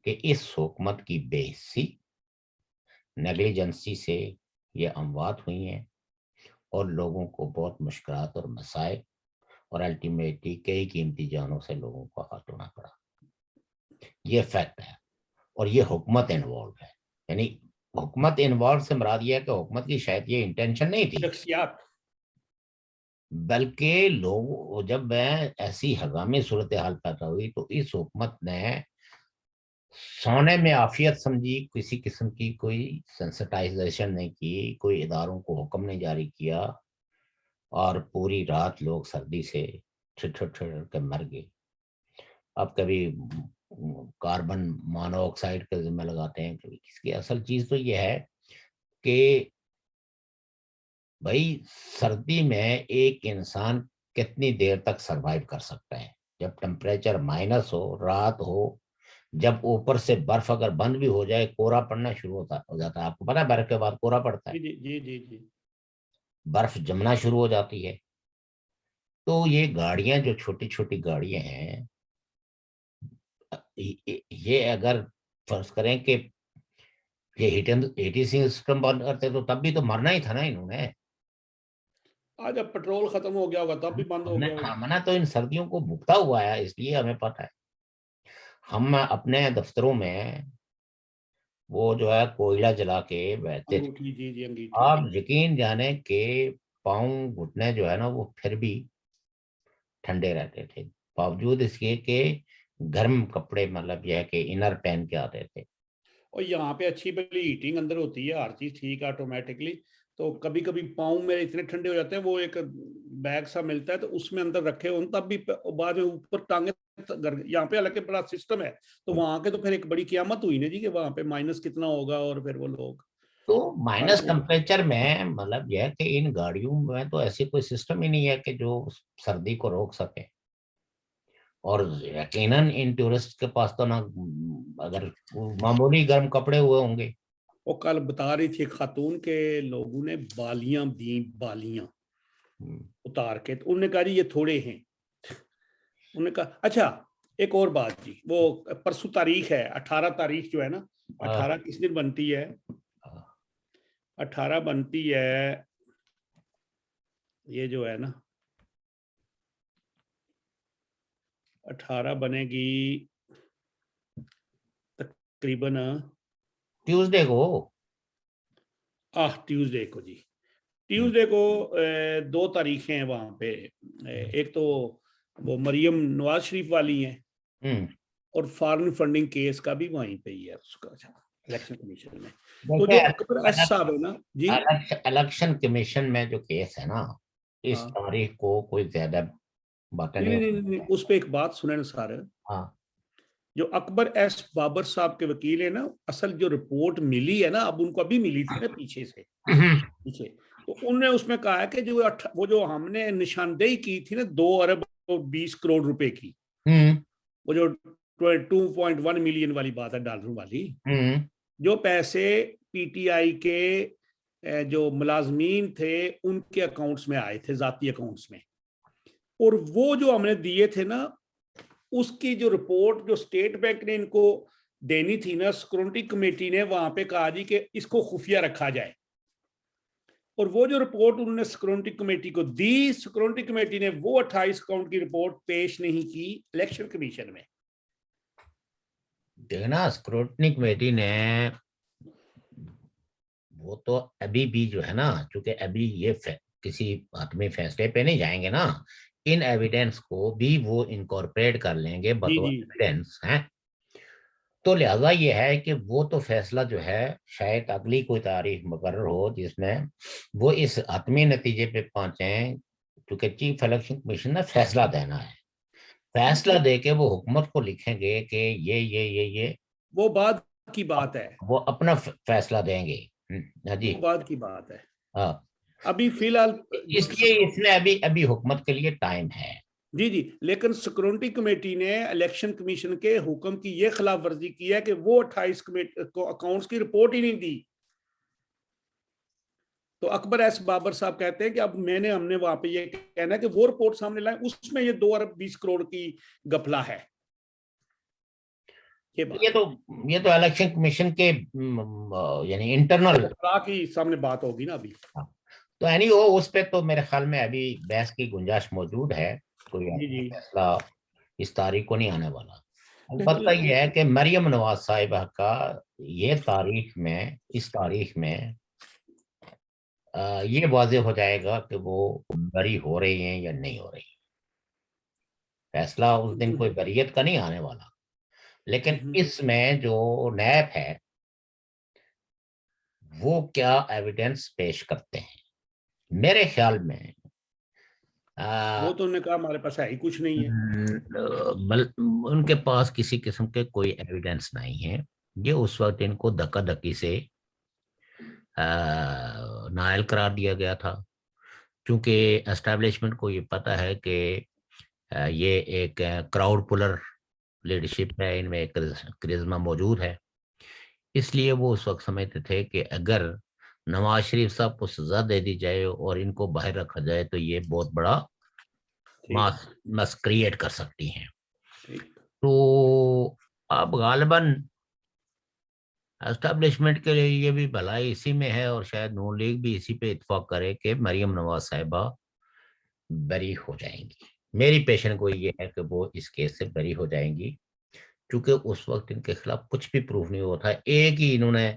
कि इस हुकूमत की बेहिस्सी, नेग्लिजेंसी से ये अमवात हुई हैं और लोगों को बहुत मुश्किलात और मसाइल और अल्टीमेटली कई कीमती जानों से लोगों को हाथ धोना पड़ा। ये फैक्ट है और ये हुकूमत इन्वॉल्व है। यानी हुकूमत इन्वॉल्व से मुराद ये है कि हुकूमत की शायद ये इंटेंशन नहीं थी, शख्सियात। बल्कि लोग जब मैं ऐसी हंगामी सूरत हाल पैदा हुई तो इस हुकूमत ने सोने में आफियत समझी, किसी किस्म की कोई सेंसिटाइजेशन नहीं की, कोई इदारों को हुक्म नहीं जारी किया, और पूरी रात लोग सर्दी से ठिठुर के मर गए। अब कभी कार्बन मोनोऑक्साइड का जिम्मा लगाते हैं, कभी किसकी। असल चीज तो ये है कि भाई सर्दी में एक इंसान कितनी देर तक सरवाइव कर सकता है, जब टेम्परेचर माइनस हो, रात हो, जब ऊपर से बर्फ अगर बंद भी हो जाए, कोहरा पड़ना शुरू हो जाता है। आपको पता है बर्फ के बाद कोहरा पड़ता है, जी जी जी जी जी। बर्फ जमना शुरू हो जाती है। तो ये गाड़ियां, जो छोटी छोटी गाड़ियां हैं, ये अगर फर्ज करें कि ये हीटिंग सिस्टम बंद करते तो तब भी तो मरना ही था ना इन्होंने। आज जब पेट्रोल खत्म हो गया होगा तब भी बंद हो हमने गया होगा। हमने तो इन सर्दियों को भुगता हुआ है, इसलिए हमें पता है। हम अपने दफ्तरों में वो जो है कोयला जला के बैठते थे। अंगूठी, जी जी, अंगीठी। आप यकीन जाने के पाँव घुटने जो है ना वो फिर भी ठंडे रहते थे, बावजूद इसके कि गर्म कपड़े, मतलब यह है कि इनर पहन के आते थे। और यहाँ पे अच्छी भली हीटिंग अंदर होती है, हर चीज ठीक है ऑटोमेटिकली। तो कभी कभी पाँव मेरे इतने ठंडे हो जाते हैं, वो एक बैग सा मिलता है तो उसमें अंदर रखे हो तब भी बाद में ऊपर टांगे यहाँ पे हालांकि बड़ा सिस्टम है। तो वहां के तो फिर एक बड़ी कियामत हुई ना जी, कि वहां पे माइनस कितना होगा और फिर वो लोग। तो हाँ, माइनस टेम्परेचर में मतलब यह है कि इन गाड़ियों में तो ऐसी कोई सिस्टम ही नहीं है कि जो सर्दी को रोक सके। और यकीनन इन टूरिस्ट के पास तो ना, अगर मामूली गर्म कपड़े हुए होंगे। वो कल बता रही थी खातून के लोगों ने बालियां दी, बालियां हम्म, उतार के, तो उन्होंने कहा जी ये थोड़े हैं। उन्होंने कहा अच्छा, एक और बात जी, वो परसों तारीख है 18 तारीख जो है ना, आ, 18 किस दिन बनती है? आ, 18 बनती है, ये जो है ना 18 बनेगी तकरीबन ट्यूसडे को। ट्यूसडे को जी। हम्म, ट्यूसडे को 2 तारीखें हैं वहां पे। एक तो वो मरियम नवाज शरीफ वाली हैं, हम्म। और फॉरेन फंडिंग केस का भी वहीं पे ही है उसका, अच्छा, इलेक्शन कमीशन में। तो जो देखिए, अकबर एस साहब है ना जी। इलेक्शन कमीशन में जो केस है ना, इस हाँ, तारीख को कोई ज्यादा बातें नहीं नहीं नहीं नहीं होती नहीं, है। उस पर एक बात सुने ना सर। हाँ। जो अकबर एस बाबर साहब के वकील है ना, असल जो रिपोर्ट मिली है ना, अब उनको अभी मिली थी ना पीछे से, पीछे। तो उन्होंने उसमें कहा है कि जो वो जो हमने निशानदेही की थी ना 2 अरब 20 करोड़ रुपए की, हम्म, वो जो 2.1 मिलियन वाली बात है, डॉलर वाली, हम्म। जो पैसे पीटीआई के जो मुलाजमीन थे उनके अकाउंट्स में आए थे, जाती अकाउंट्स में। और वो जो हमने दिए थे ना, उसकी जो रिपोर्ट जो स्टेट बैंक ने इनको देनी थी ना, सिक्योरिटी कमेटी ने वहां पे कहा जी कि इसको खुफिया रखा जाए। और वो जो रिपोर्ट उन्होंने सिक्योरिटी कमेटी को दी, सिक्योरिटी कमेटी ने वो 28 अकाउंट की रिपोर्ट पेश नहीं की इलेक्शन कमीशन में। देखना, स्क्रूटनी कमेटी ने वो तो अभी भी जो है ना, क्योंकि अभी ये किसी हतमी फैसले पे नहीं जाएंगे ना, इन एविडेंस को भी वो इनकॉर्पोरेट कर लेंगे जी बतौर जी। एविडेंस है। तो लिहाजा ये है कि वो तो फैसला जो है शायद अगली कोई तारीख मुकर्रर हो जिसमें वो इस हतमी नतीजे पे पहुंचे, क्योंकि चीफ इलेक्शन कमीशन ने फैसला देना है। फैसला दे के वो हुकूमत को लिखेंगे कि ये वो बाद की अब बात है। वो अपना फैसला देंगे। हाँ जी। वो बाद की बात है। हाँ। अभी फिलहाल इसलिए इसमें अभी अभी हुकूमत के लिए टाइम है। जी जी, लेकिन सिक्योरिटी कमेटी ने इलेक्शन कमीशन के हुक्म की यह खिलाफ वर्जी की है कि वो 28 अकाउंट्स की रिपोर्ट ही नहीं दी। तो अकबर एस बाबर साहब कहते हैं कि अब हमने वहां पे ये कहना है कि वो रिपोर्ट सामने लाए, उसमें ये 2 अरब 20 करोड़ की गफला है, ये ये बात तो है। ये तो इलेक्शन कमीशन के यानी इंटरनल। वकला की सामने बात होगी ना अभी। तो एनी हो, उस पे तो मेरे ख्याल में अभी बहस की गुंजाइश मौजूद है। कोई जी जी। फैसला इस तारीख को नहीं आने वाला। अलबत्ता बिल्कुल। यह है कि मरियम नवाज साहिबा का ये तारीख में, इस तारीख में ये वाजे हो जाएगा कि वो बरी हो रही हैं या नहीं हो रही। फैसला उस दिन कोई बरियत का नहीं आने वाला। लेकिन इसमें जो नैब है वो क्या एविडेंस पेश करते हैं, मेरे ख्याल में वो तो उन्होंने कहा हमारे पास है ही कुछ नहीं है। उनके पास किसी किस्म के कोई एविडेंस नहीं है। ये उस वक्त इनको धक्का धक्की से नाअहल करार दिया गया था, क्योंकि एस्टेब्लिशमेंट को ये पता है कि ये एक क्राउड पुलर लीडरशिप है, इनमें एक करिश्मा मौजूद है। इसलिए वो उस वक्त समझते थे कि अगर नवाज शरीफ साहब को सजा दे दी जाए और इनको बाहर रखा जाए तो ये बहुत बड़ा ठीक। मास मस क्रिएट कर सकती हैं। ठीक। तो अब गालिबन एस्टेब्लिशमेंट के लिए ये भी भलाई इसी में है, और शायद नून लीग भी इसी पे इत्फाक करे कि मरियम नवाज साहिबा बरी हो जाएंगी। मेरी पेशन गोई ये है कि वो इस केस से बरी हो जाएंगी, क्योंकि उस वक्त इनके खिलाफ कुछ भी प्रूफ नहीं हुआ था। एक ही इन्होंने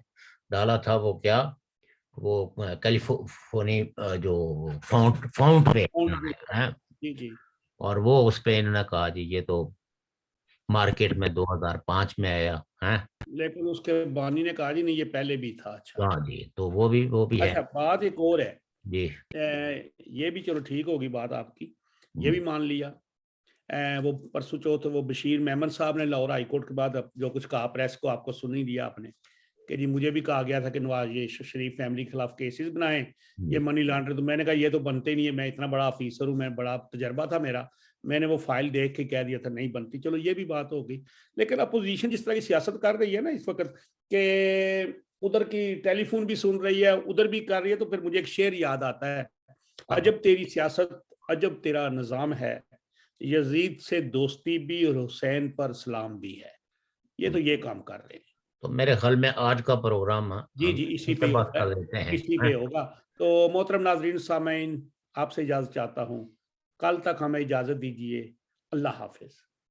डाला था, वो क्या, वो कैलिफोर्नी जो फाउंट फाउंट पे Boundary। है, जी जी। और वो उस पे इन्होंने कहा जी ये तो मार्केट में 2005 में आया है। लेकिन उसके बानी ने कहा जी नहीं ये पहले भी था। अच्छा। हाँ जी, तो वो भी है अच्छा, बात एक और है। जी। ये भी चलो ठीक होगी बात आपकी, ये हम्म, भी मान लिया। वो परसों चौथ वो बशीर मेमन साहब ने लाहौर हाई कोर्ट के बाद अब जो कुछ कहा प्रेस को, आपको सुन ही दिया आपने कि जी मुझे भी कहा गया था कि नवाज ये शरीफ फैमिली के खिलाफ केसेस बनाएं, ये मनी लॉन्ड्रिंग। तो मैंने कहा ये तो बनते नहीं है, मैं इतना बड़ा ऑफिसर हूँ, मैं बड़ा तजर्बा था मेरा, मैंने वो फाइल देख के कह दिया था नहीं बनती। चलो ये भी बात हो गई। लेकिन अपोजिशन जिस तरह की सियासत कर रही है ना इस वक्त, के उधर की टेलीफोन भी सुन रही है उधर भी कर रही है, तो फिर मुझे एक शेर याद आता है, अजब तेरी सियासत अजब तेरा निज़ाम है, यजीद से दोस्ती भी और हुसैन पर सलाम भी है। ये तो ये काम कर रहे हैं। तो मेरे ख्याल में आज का प्रोग्राम जी हम जी, इसी इसी पे पे ही बात होगा, कर देते हैं, इसी पे हैं? होगा। तो मोहतरम नाजरीन सामीन, आपसे इजाजत चाहता हूँ, कल तक हमें इजाजत दीजिए। अल्लाह हाफिज।